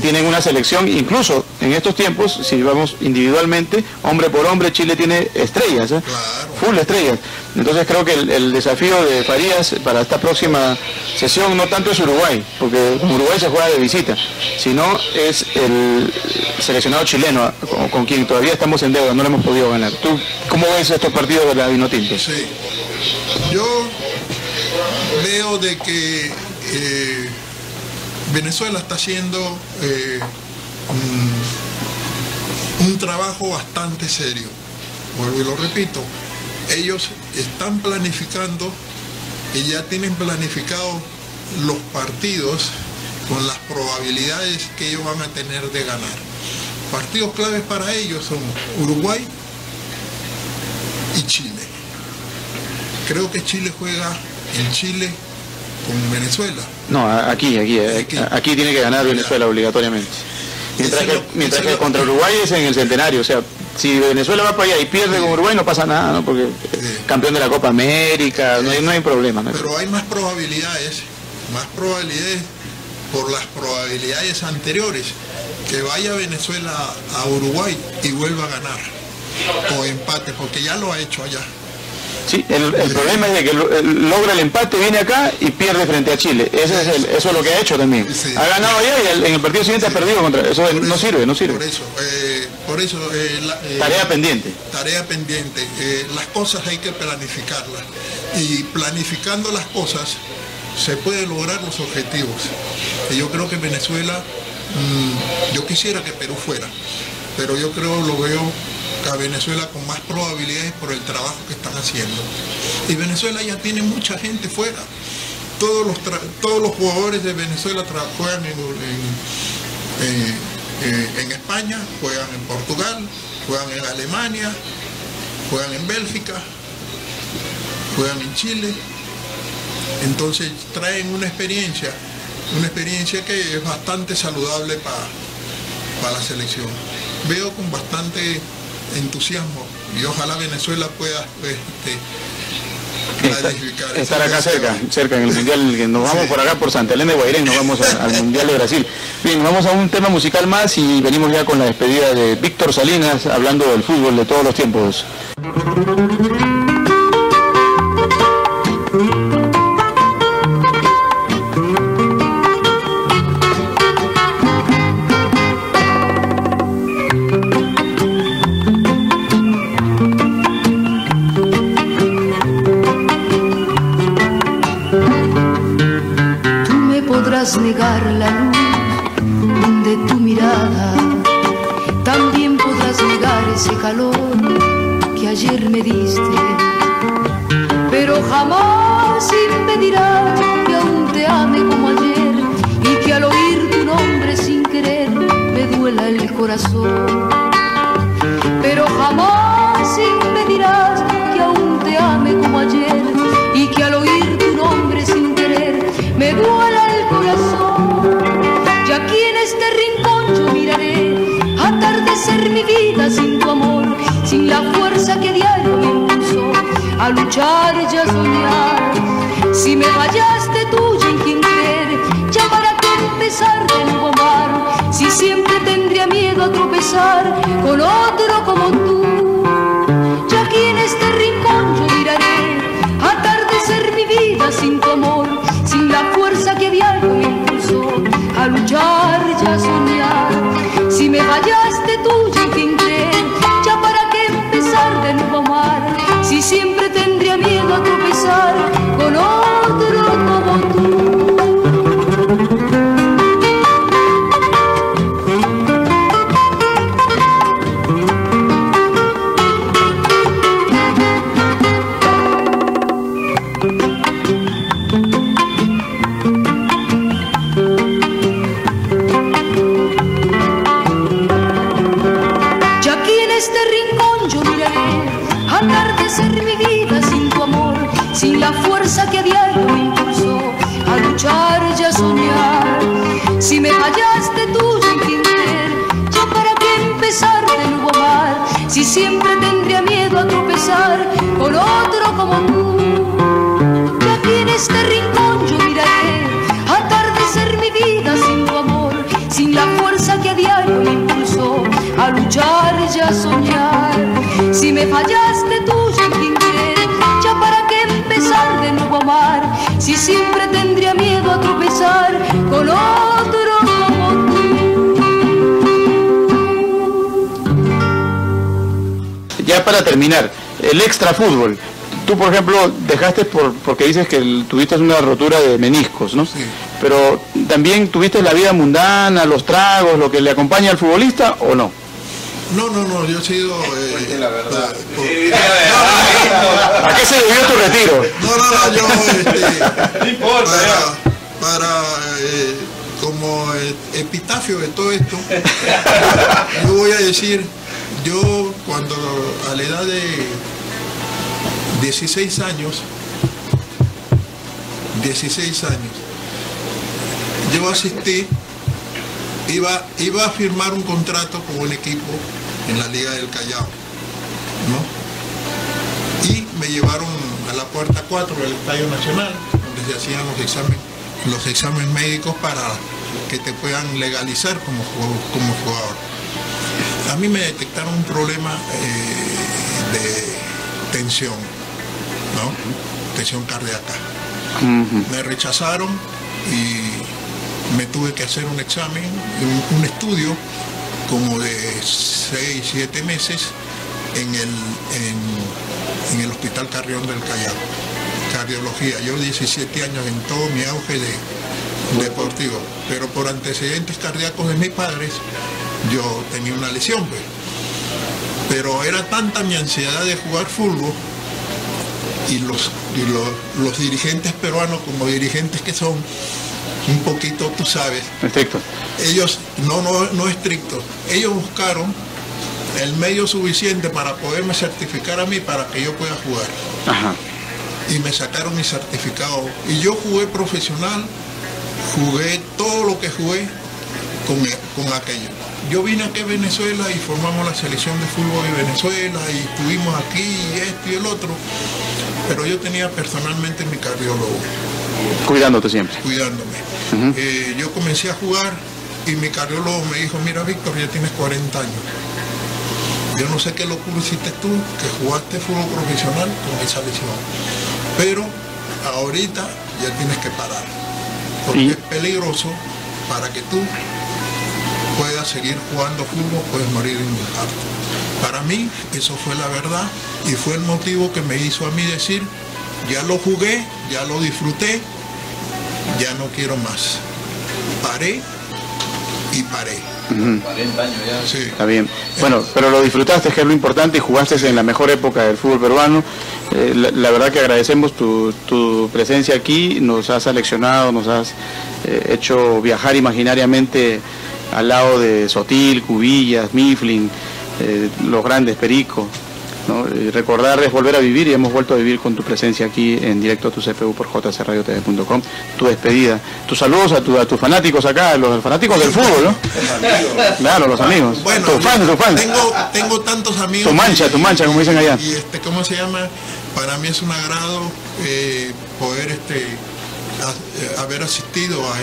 tienen una selección, incluso en estos tiempos, si vamos individualmente, hombre por hombre, Chile tiene estrellas, ¿eh? Claro. Full estrellas. Entonces creo que el desafío de Farías para esta próxima sesión no tanto es Uruguay, porque Uruguay se juega de visita, sino es el seleccionado chileno, con quien todavía estamos en deuda, no lo hemos podido ganar. ¿Tú cómo ves estos partidos de la Vinotinto? Sí, yo veo de que Venezuela está haciendo un trabajo bastante serio. Vuelvo y lo repito, ellos están planificando y ya tienen planificado los partidos con las probabilidades que ellos van a tener de ganar. Partidos claves para ellos son Uruguay y Chile. Creo que Chile juega en Chile con Venezuela. No, aquí tiene que ganar Venezuela obligatoriamente. Mientras que contra Uruguay es en el centenario, o sea, si Venezuela va para allá y pierde con Uruguay no pasa nada, ¿no? Porque campeón de la Copa América, no hay problema, ¿no? Pero hay más probabilidades por las probabilidades anteriores, que vaya Venezuela a Uruguay y vuelva a ganar, o empate, porque ya lo ha hecho allá. Sí, el problema es de que logra el empate, viene acá y pierde frente a Chile. Eso es lo que ha hecho también. Sí. Ha ganado allá y en el partido siguiente ha perdido contra... Eso no sirve. Por eso tarea pendiente. Tarea pendiente. Las cosas hay que planificarlas. Y planificando las cosas se pueden lograr los objetivos. Y yo creo que Venezuela, yo quisiera que Perú fuera, pero yo lo veo a Venezuela con más probabilidades por el trabajo que están haciendo. Y Venezuela ya tiene mucha gente fuera. Todos los jugadores de Venezuela juegan en España, juegan en Portugal, juegan en Alemania, juegan en Bélgica, juegan en Chile. Entonces traen una experiencia que es bastante saludable para la selección. Veo con bastante entusiasmo y ojalá Venezuela pueda estar acá cerca en el Mundial, que nos vamos por acá por Santa Elena de Guairén, nos vamos al Mundial de Brasil. Bien, vamos a un tema musical más y venimos ya con la despedida de Víctor Salinas, hablando del fútbol de todos los tiempos. Negar la luz de tu mirada, también podrás negar ese calor que ayer me diste, pero jamás impedirás que aún te ame como ayer y que al oír tu nombre sin querer me duela el corazón. Pero jamás impedirás que aún te ame como ayer y que al oír tu nombre sin querer me duela el corazón. Y aquí en este rincón yo miraré atardecer mi vida sin tu amor, sin la fuerza que diario me impulsó a luchar y a soñar. Si me fallaste tú y en quien creer, ya para qué empezar de nuevo a amar, si siempre tendría miedo a tropezar con otro como tú. Y aquí en este rincón yo miraré atardecer mi vida sin tu amor, sin la fuerza que diario me impulsó a luchar y a soñar. Si me fallaste tú y en quien creer, ya para qué empezar de nuevo a amar, si siempre tendría miedo a tropezar con otro como tú. Que a diario me impulsó a luchar y a soñar. Si me fallaste tú y en quien creer, ya para qué empezar de nuevo a amar, si siempre tendría miedo a tropezar con otro como tú. Y aquí en este rincón yo miraré atardecer mi vida sin tu amor, sin la fuerza que a diario me impulsó a luchar y a soñar. Si me fallaste tú y en quien creer, ya para qué empezar de nuevo a amar, si siempre tendría miedo a tropezar con otro como tú. Ya para terminar, el extra fútbol. Tú, por ejemplo, dejaste porque dices que tuviste una rotura de meniscos, ¿no? Sí. Pero también tuviste la vida mundana, los tragos, lo que le acompaña al futbolista, ¿o no? No, yo he sido... la verdad. ¿A qué se debió tu retiro? No, yo... no importa, como epitafio de todo esto, yo voy a decir, yo cuando a la edad de 16 años, yo asistí, iba a firmar un contrato con un equipo en la Liga del Callao, ¿no? Y me llevaron a la puerta 4 del Estadio Nacional, donde se hacían los exámenes médicos para que te puedan legalizar como jugador. A mí me detectaron un problema de tensión ¿no? Tensión cardíaca. Me rechazaron y me tuve que hacer un examen, un estudio como de 6, 7 meses en el Hospital Carrión del Callao, cardiología. Yo 17 años en todo mi auge deportivo, pero por antecedentes cardíacos de mis padres, yo tenía una lesión, pues. Pero era tanta mi ansiedad de jugar fútbol y los dirigentes peruanos, como dirigentes que son, un poquito, tú sabes, estrictos. Ellos, no estrictos, ellos buscaron el medio suficiente para poderme certificar a mí para que yo pueda jugar. Ajá. Y me sacaron mi certificado. Y yo jugué profesional, jugué todo lo que jugué con aquello. Yo vine aquí a Venezuela y formamos la selección de fútbol de Venezuela y estuvimos aquí y esto y el otro. Pero yo tenía personalmente mi cardiólogo. Cuidándote siempre. Cuidándome. Yo comencé a jugar y mi cardiólogo me dijo, mira Víctor, ya tienes 40 años. Yo no sé qué locura hiciste tú, que jugaste fútbol profesional con esa lesión. Pero ahorita ya tienes que parar. Porque es peligroso para que tú puedas seguir jugando fútbol, puedes morir de infarto. Para mí, eso fue la verdad y fue el motivo que me hizo a mí decir, ya lo jugué, ya lo disfruté, ya no quiero más. Paré y paré. 40 años ya. Sí. Está bien. Bueno, pero lo disfrutaste, que es lo importante, y jugaste en la mejor época del fútbol peruano. La verdad que agradecemos tu presencia aquí, nos has aleccionado, nos has hecho viajar imaginariamente al lado de Sotil, Cubillas, Mifflin, los grandes, Perico, ¿no? Recordar es volver a vivir, y hemos vuelto a vivir con tu presencia aquí en directo a tu CPU por jcradiotv.com. Tu despedida, tus saludos a tus fanáticos acá, los fanáticos del fútbol, ¿no? Claro, los amigos. Bueno, tus fans. Tengo tantos amigos. Tu mancha, como dicen allá. Y ¿cómo se llama? Para mí es un agrado poder haber asistido a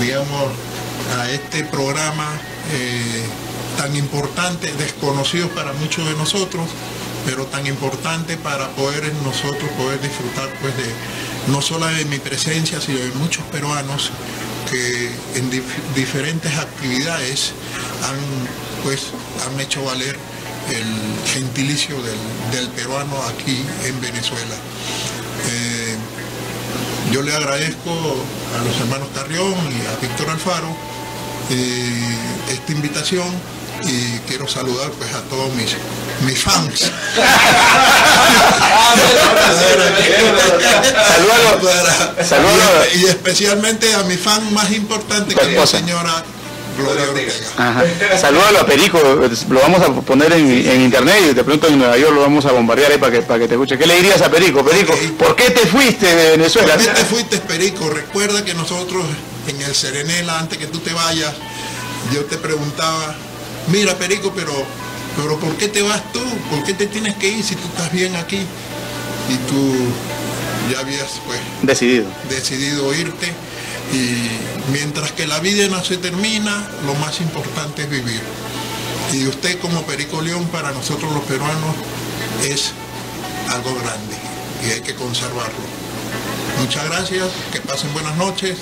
digamos, a este programa tan importante, desconocido para muchos de nosotros, pero tan importante para nosotros poder disfrutar pues no solo de mi presencia, sino de muchos peruanos que en diferentes actividades han hecho valer el gentilicio del peruano aquí en Venezuela. Yo le agradezco a los hermanos Carrión y a Víctor Alfaro esta invitación, y quiero saludar pues a todos mis fans. Saludos. Y especialmente a mi fan más importante, que es la señora Gloria Ortega. Salúdalo a Perico, lo vamos a poner en internet, y de pronto en Nueva York lo vamos a bombardear ahí para que te escuche. ¿Qué le dirías a Perico? Perico, Okay. ¿Por qué te fuiste de Venezuela? ¿Por qué te fuiste, Perico? Recuerda que nosotros en el Serenela, antes que tú te vayas, yo te preguntaba, mira Perico, pero ¿por qué te vas tú? ¿Por qué te tienes que ir si tú estás bien aquí? Y tú ya habías pues decidido irte. Y mientras que la vida no se termina, lo más importante es vivir. Y usted como Perico León, para nosotros los peruanos, es algo grande y hay que conservarlo. Muchas gracias, que pasen buenas noches.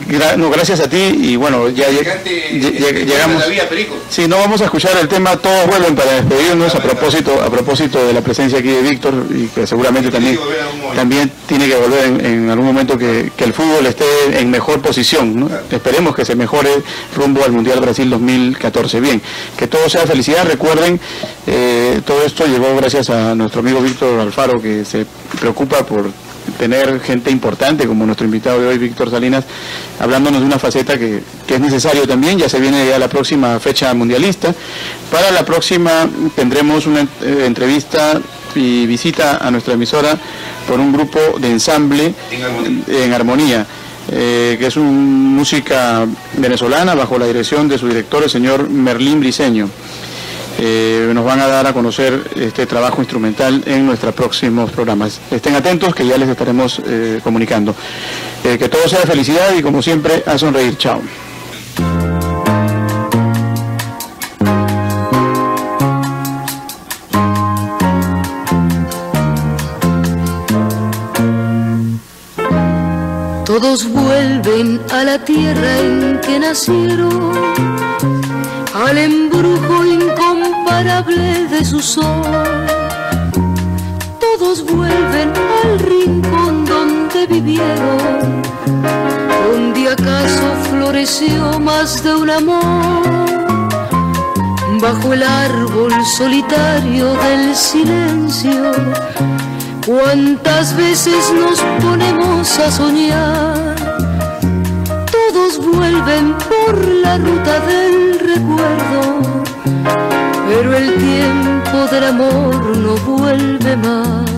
Gracias a ti, y bueno, ya llegamos. Sí, no vamos a escuchar el tema Todos Vuelven para despedirnos a propósito de la presencia aquí de Víctor, y que seguramente también tiene que volver en algún momento que el fútbol esté en mejor posición, ¿no? Esperemos que se mejore rumbo al Mundial Brasil 2014. Bien, que todo sea felicidad. Recuerden, todo esto llegó gracias a nuestro amigo Víctor Alfaro, que se preocupa por tener gente importante como nuestro invitado de hoy, Víctor Salinas, hablándonos de una faceta que es necesario también. Ya se viene ya la próxima fecha mundialista. Para la próxima tendremos una entrevista y visita a nuestra emisora por un grupo de ensamble en Armonía, que es una música venezolana bajo la dirección de su director, el señor Merlín Briceño. Nos van a dar a conocer este trabajo instrumental en nuestros próximos programas. Estén atentos, que ya les estaremos comunicando. Que todo sea felicidad y, como siempre, a sonreír. Chao. a la tierra en que nacieron, al embrujo incomparable de su sol. Todos vuelven al rincón donde vivieron, donde acaso floreció más de un amor. Bajo el árbol solitario del silencio, cuántas veces nos ponemos a soñar. Todos vuelven por la ruta del recuerdo, pero el tiempo del amor no vuelve más.